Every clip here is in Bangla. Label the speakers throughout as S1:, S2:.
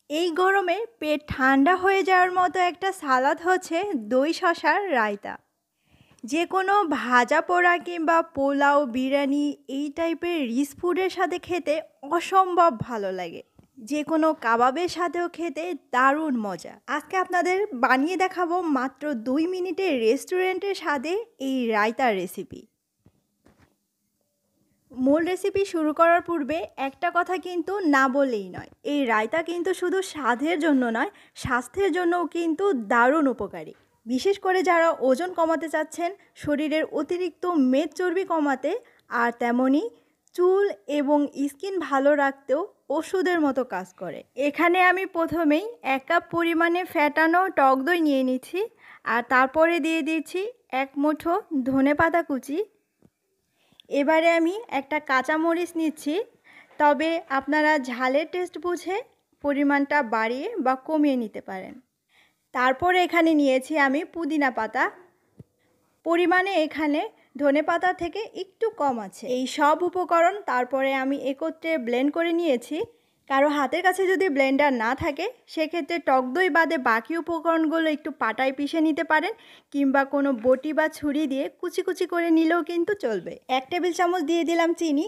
S1: এই গরমে পেট ঠান্ডা হয়ে যাওয়ার মতো একটা সালাদ হচ্ছে দই শসার রায়তা। যে কোনো ভাজা পোড়া কিংবা পোলাও, বিরিয়ানি এই টাইপের রিচ ফুডের সাথে খেতে অসম্ভব ভালো লাগে। যে কোনো কাবাবের সাথেও খেতে দারুণ মজা। আজকে আপনাদের বানিয়ে দেখাবো মাত্র 2 মিনিটে রেস্টুরেন্টের স্বাদে এই রায়তার রেসিপি। মূল রেসিপি শুরু করার পূর্বে একটা কথা কিন্তু না বললেই নয়, এই রায়তা কিন্তু শুধু স্বাদের জন্য নয়, স্বাস্থ্যের জন্যও কিন্তু দারুণ উপকারী। বিশেষ করে যারা ওজন কমাতে চাচ্ছেন, শরীরের অতিরিক্ত মেদ চর্বি কমাতে, আর তেমনি চুল এবং স্কিন ভালো রাখতেও ওষুধের মতো কাজ করে। এখানে আমি প্রথমেই 1 কাপ পরিমাণে ফ্যাটানো টক দই নিয়ে নিচ্ছি, আর তারপরে দিয়ে দিচ্ছি 1 মুঠো ধনেপাতা কুচি। এবারে আমি একটা কাঁচামরিচ নিচ্ছি, তবে আপনারা ঝালের টেস্ট বুঝে পরিমাণটা বাড়িয়ে বা কমিয়ে নিতে পারেন। তারপর এখানে নিয়েছি আমি পুদিনা পাতা, পরিমাণে এখানে ধনেপাতা থেকে একটু কম আছে। এই সব উপকরণ তারপরে আমি একত্রে ব্লেন্ড করে নিয়েছি। কারো হাতের কাছে যদি ব্লেন্ডার না থাকে, সেক্ষেত্রে টক দই বাদে বাকি উপকরণগুলো একটু পাটায় পিষে নিতে পারেন, কিংবা কোনো বটি বা ছুরি দিয়ে কুচি কুচি করে নিলেও কিন্তু চলবে। 1 টেবিল চামচ দিয়ে দিলাম চিনি।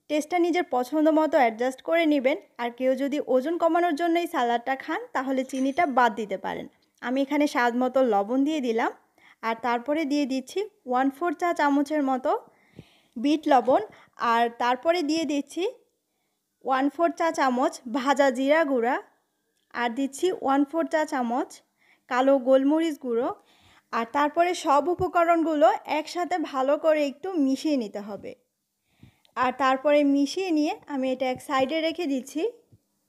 S1: টেস্টটা নিজের পছন্দ মতো অ্যাডজাস্ট করে নেবেন। আর কেউ যদি ওজন কমানোর জন্য এই সালাডটা খান, তাহলে চিনিটা বাদ দিতে পারেন। আমি এখানে স্বাদ মতো লবণ দিয়ে দিলাম, আর তারপরে দিয়ে দিচ্ছি 1/4 চা চামচের মতো বিট লবণ, আর তারপরে দিয়ে দিচ্ছি 1/4 চা চামচ ভাজা জিরা গুঁড়া, আর দিচ্ছি 1/4 চা চামচ কালো গোলমরিচ গুঁড়ো। আর তারপরে সব উপকরণগুলো একসাথে ভালো করে একটু মিশিয়ে নিতে হবে। আর তারপরে মিশিয়ে নিয়ে আমি এটা এক সাইডে রেখে দিচ্ছি।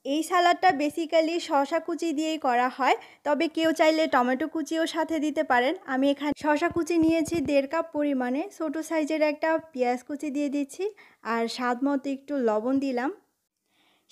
S1: এই সালাডটা বেসিক্যালি শসা কুচি দিয়েই করা হয়, তবে কেউ চাইলে টমেটো কুচিও সাথে দিতে পারেন। আমি এখানে শসা কুচি নিয়েছি 1.5 কাপ পরিমাণে, ছোটো সাইজের একটা পেঁয়াজ কুচি দিয়ে দিচ্ছি, আর স্বাদ মতো একটু লবণ দিলাম,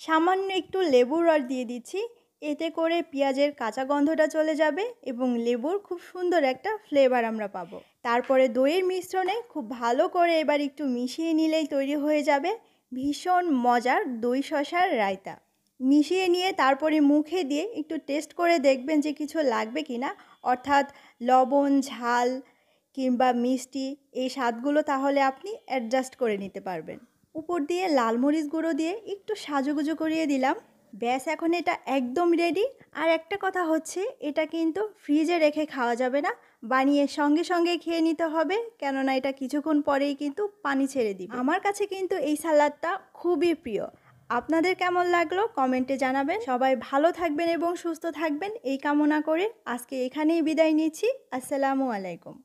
S1: সামান্য একটু লেবুর রস দিয়ে দিচ্ছি। এতে করে পেঁয়াজের কাঁচা গন্ধটা চলে যাবে এবং লেবুর খুব সুন্দর একটা ফ্লেভার আমরা পাবো। তারপরে দইয়ের মিশ্রণে খুব ভালো করে এবার একটু মিশিয়ে নিলেই তৈরি হয়ে যাবে ভীষণ মজার দই শসার রায়তা। মিশিয়ে নিয়ে তারপরে মুখে দিয়ে একটু টেস্ট করে দেখবেন যে কিছু লাগবে কি না, অর্থাৎ লবণ, ঝাল কিংবা মিষ্টি এই স্বাদগুলো তাহলে আপনি অ্যাডজাস্ট করে নিতে পারবেন। উপর দিয়ে লাল মরিচ গুঁড়ো দিয়ে একটু সাজুগুজু করিয়ে দিলাম। ব্যাস, এখন এটা একদম রেডি। আর একটা কথা হচ্ছে, এটা কিন্তু ফ্রিজে রেখে খাওয়া যাবে না, বানিয়ে সঙ্গে সঙ্গে খেয়ে নিতে হবে, কেননা এটা কিছুক্ষণ পরেই কিন্তু পানি ছেড়ে দিবে। আমার কাছে কিন্তু এই সালাদটা খুবই প্রিয়। আপনাদের কেমন লাগলো কমেন্টে জানাবেন। সবাই ভালো থাকবেন এবং সুস্থ থাকবেন এই কামনা করে আজকে এখানেই বিদায় নিচ্ছি। আসসালামু আলাইকুম।